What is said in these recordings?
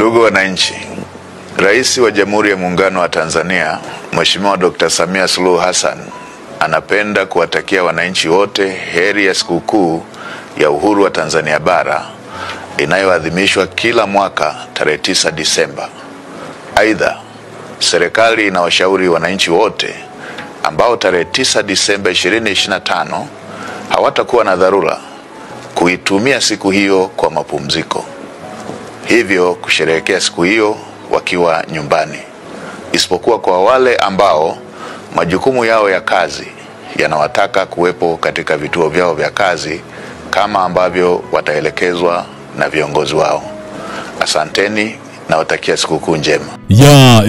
Ndugu wananchi, Rais wa Jamhuri ya Muungano wa Tanzania, Mheshimiwa Dr. Samia Suluhu Hassan, anapenda kuwatakia wananchi wote heri ya sikukuu ya uhuru wa Tanzania bara inayoadhimishwa kila mwaka tarehe 9 Disemba. Aidha, serikali inawashauri wananchi wote ambao tarehe 9 Disemba 2025 hawatakuwa na dharura kuitumia siku hiyo kwa mapumziko, hivyo kusherehekea siku hiyo wakiwa nyumbani, isipokuwa kwa wale ambao majukumu yao ya kazi yanawataka kuwepo katika vituo vyao vya kazi kama ambavyo wataelekezwa na viongozi wao. Asanteni na watakia sikukuu njema.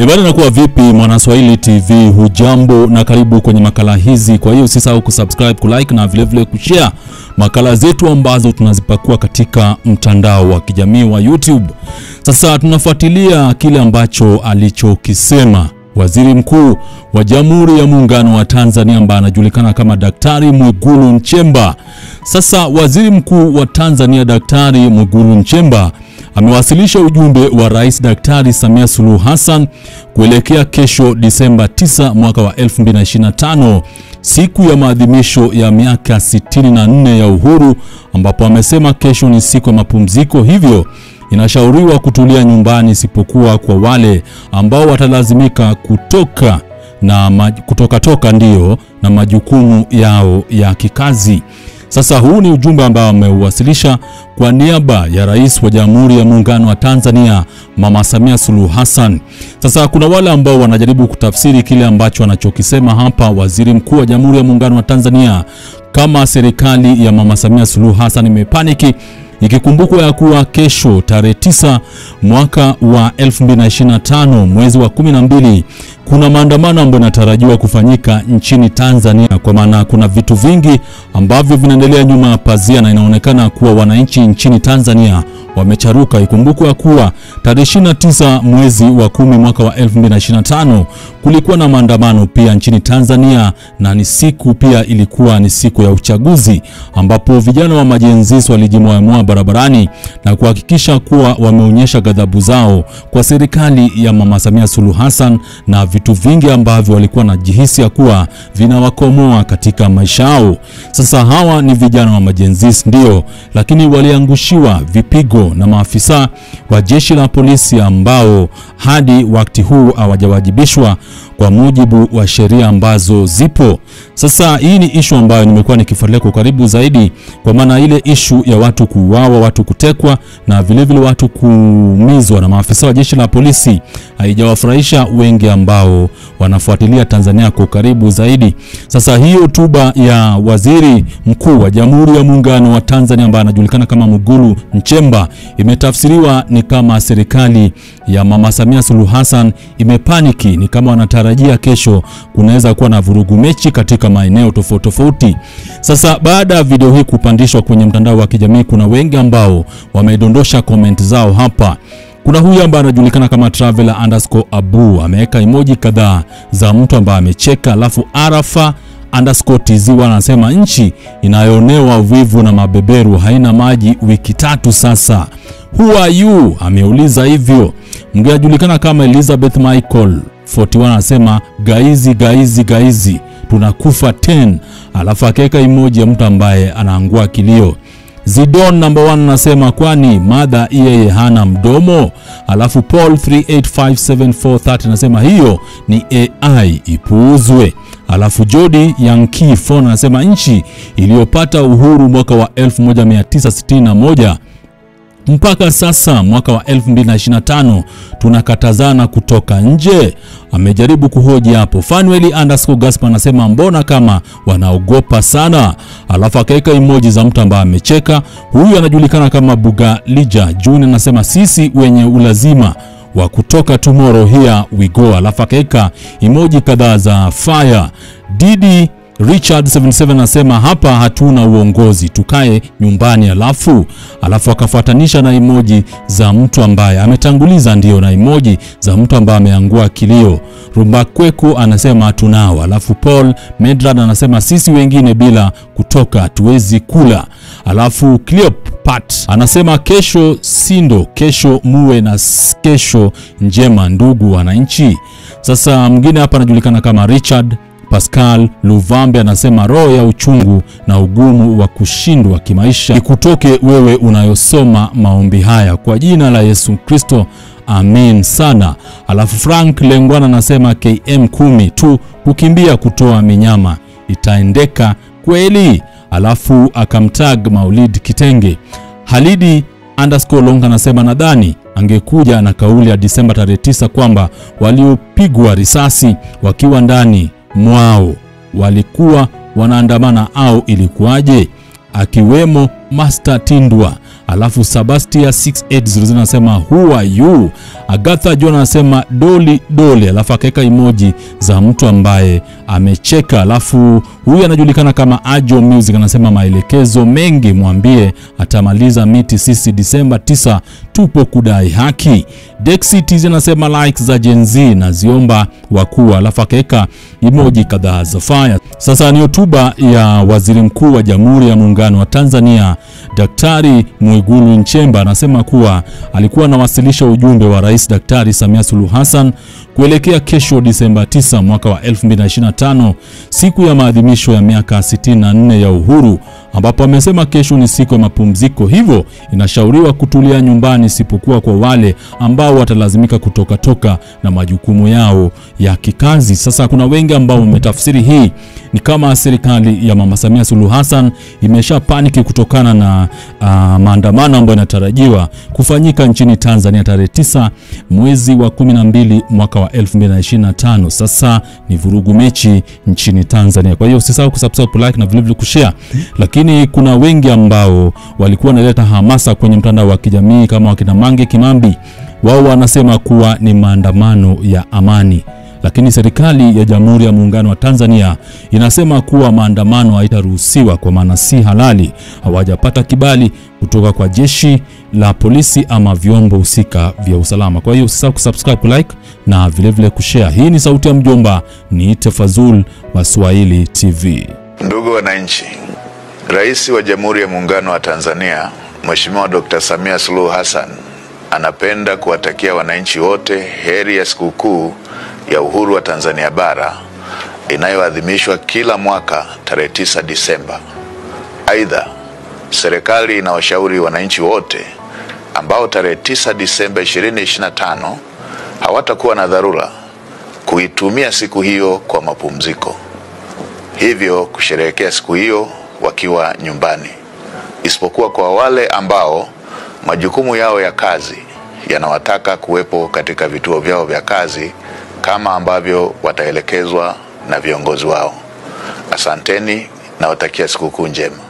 Ibada inakuwa vipi Mwanaswahili TV? Hujambo na karibu kwenye makala hizi. Kwa hiyo usisahau kusubscribe, kulike na vile vile kushare makala zetu ambazo tunazipakua katika mtandao wa kijamii wa YouTube. Sasa tunafuatilia kile ambacho alichokisema Waziri Mkuu wa Jamhuri ya Muungano wa Tanzania ambaye anajulikana kama Daktari Mwigulu Nchemba. Sasa Waziri Mkuu wa Tanzania Daktari Mwigulu Nchemba amewasilisha ujumbe wa Rais Daktari Samia Suluhu Hassan kuelekea kesho Disemba 9 mwaka wa 2025, siku ya maadhimisho ya miaka 64 ya uhuru, ambapo amesema kesho ni siku ya mapumziko, hivyo inashauriwa kutulia nyumbani isipokuwa kwa wale ambao watalazimika kutoka na majukumu yao ya kikazi. Sasa huu ni ujumbe ambao ameuwasilisha kwa niaba ya Rais wa Jamhuri ya Muungano wa Tanzania Mama Samia Suluhu Hassan. Sasa kuna wale ambao wanajaribu kutafsiri kile ambacho anachokisema hapa Waziri Mkuu wa Jamhuri ya Muungano wa Tanzania kama serikali ya Mama Samia Suluhu Hassan imepaniki, ikikumbukwa ya kuwa kesho tarehe 9 mwaka wa 2025 mwezi wa 12 kuna maandamano ambayo yanatarajiwa kufanyika nchini Tanzania, kwa maana kuna vitu vingi ambavyo vinaendelea nyuma ya pazia na inaonekana kuwa wananchi nchini Tanzania wamecharuka. Ikumbukwa kuwa tarehe 29 mwezi wa 10 mwaka wa 2025 kulikuwa na maandamano pia nchini Tanzania, na ni siku pia ilikuwa ni siku ya uchaguzi, ambapo vijana wa majenzisi walijimwamua barabarani na kuhakikisha kuwa wameonyesha ghadhabu zao kwa serikali ya Mama Samia Suluhu Hassan na vitu vingi ambavyo walikuwa wanajihisi ya kuwa vinawakomoa katika maisha yao. Sasa hawa ni vijana wa majenzisi ndio, lakini waliangushiwa vipigo na maafisa wa jeshi la polisi ambao hadi wakati huu hawajawajibishwa kwa mujibu wa sheria ambazo zipo. Sasa hii ni issue ambayo nimekuwa nikifuatilia kwa karibu zaidi, kwa maana ile issue ya watu kuuawa, watu kutekwa na vile vile watu kuumizwa na maafisa wa jeshi la polisi haijawafurahisha wengi ambao wanafuatilia Tanzania kwa karibu zaidi. Sasa hiyo hotuba ya Waziri Mkuu wa Jamhuri ya Muungano wa Tanzania ambaye anajulikana kama Mwigulu Nchemba imetafsiriwa ni kama serikali ya Mama Samia Suluhu Hassan imepaniki, ni kama wanatarajia kesho kunaweza kuwa na vurugu mechi katika maeneo tofauti tofauti. Sasa baada ya video hii kupandishwa kwenye mtandao wa kijamii, kuna wengi ambao wamedondosha comment zao hapa. Kuna huyu ambaye anajulikana kama Traveler_Abu ameweka emoji kadhaa za mtu ambaye amecheka, alafu Arafa_TZ anasema nchi inayoonewa wivu na mabeberu haina maji wiki 3 sasa. Who are you? Ameuliza hivyo. Mwingine anajulikana kama Elizabeth Michael 41 anasema gaizi tunakufa 10, alafu akaweka emoji ya mtu ambaye anaangua kilio. Zidon number 1 anasema kwani madha yeye hana mdomo, alafu Paul 3857430 anasema hiyo ni AI ipuuzwe. Alafu Jody Yankee 4 anasema nchi iliyopata uhuru mwaka wa 1961 mpaka sasa mwaka wa 2025 tunakatazana kutoka nje. Amejaribu kuhoji hapo. Fanueli_Gaspar anasema mbona kama wanaogopa sana, alafu akaeka emoji za mtu ambaye amecheka. Huyu anajulikana kama Bugalija June anasema sisi wenye ulazima wa kutoka tomorrow here we go, alafu akaeka emoji kadhaa za fire. Didi Richard 77 anasema hapa hatuna uongozi, tukae nyumbani, alafu akafuatanisha na emoji za mtu ambaye ametanguliza ndio na emoji za mtu ambaye ameangua kilio. Rumbakweku anasema tunao, alafu Paul Medrad anasema sisi wengine bila kutoka tuwezi kula, alafu Cleop Pat. Anasema kesho sindo, kesho muwe na kesho njema ndugu wananchi. Sasa mwingine hapa anajulikana kama Richard Pascal Luvambe anasema roho ya uchungu na ugumu wa kushindwa kimaisha ikutoke wewe unayosoma maombi haya kwa jina la Yesu Kristo. Amen sana. Alafu Frank Lengwana anasema KM10 tu kukimbia kutoa minyama itaendeka kweli. Alafu akamtag Maulid Kitenge. Halidi _ anasema nadhani angekuja na kauli ya Disemba tarehe 9 kwamba waliopigwa risasi wakiwa ndani mwao walikuwa wanaandamana au ilikuwaje, akiwemo Master Tindwa. Alafu Sebastia 680 anasema who are you. Agatha John anasema doli. Alafu akaweka emoji za mtu ambaye amecheka. Alafu huyu anajulikana kama Ajo Music anasema maelekezo mengi mwambie atamaliza miti sisi Disemba 9 tupo kudai haki. Dexit anasema likes za Gen Z na ziomba wakuu. Alafu akaweka emoji kadhaa za fire. Sasa ni hotuba ya Waziri Mkuu wa Jamhuri ya Muungano wa Tanzania Daktari Mwigulu Nchemba. Anasema kuwa alikuwa anawasilisha ujumbe wa Rais Daktari Samia Suluhu Hassan kuelekea kesho Disemba 9 mwaka wa 2025, siku ya maadhimisho ya miaka 64 ya uhuru, ambapo amesema kesho ni siku ya mapumziko, hivyo inashauriwa kutulia nyumbani isipokuwa kwa wale ambao watalazimika kutoka na majukumu yao ya kikazi. Sasa kuna wengi ambao wametafsiri hii ni kama serikali ya Mama Samia Suluhu Hassan imesha paniki kutokana na maandamano ambayo yanatarajiwa kufanyika nchini Tanzania tarehe 9 mwezi wa 12 mwaka wa 2025. Sasa ni vurugu mechi nchini Tanzania. Kwa hiyo usisahau kusubscribe, like na vile vile kushare. Lakini kuna wengi ambao walikuwa wanaleta hamasa kwenye mtandao wa kijamii kama wakina Mange Kimambi. Wao wanasema kuwa ni maandamano ya amani. Lakini serikali ya Jamhuri ya Muungano wa Tanzania inasema kuwa maandamano haitaruhusiwa kwa maana si halali, hawajapata kibali kutoka kwa jeshi la polisi ama vyombo husika vya usalama. Kwa hiyo usisahau kusubscribe, like na vile vile kushare. Hii ni Sauti ya Mjomba, ni Tefazul wa Swahili TV. Ndugu wananchi, Rais wa Jamhuri ya Muungano wa Tanzania Mheshimiwa Dr. Samia Suluhu Hassan anapenda kuwatakia wananchi wote heri ya sikukuu ya uhuru wa Tanzania bara inayoadhimishwa kila mwaka tarehe 9 Disemba. Aidha, serikali inawashauri wananchi wote ambao tarehe 9 Disemba 2025 hawatakuwa na dharura kuitumia siku hiyo kwa mapumziko, hivyo kusherehekea siku hiyo wakiwa nyumbani, isipokuwa kwa wale ambao majukumu yao ya kazi yanawataka kuwepo katika vituo vyao vya kazi kama ambavyo wataelekezwa na viongozi wao. Asanteni na watakia sikukuu njema.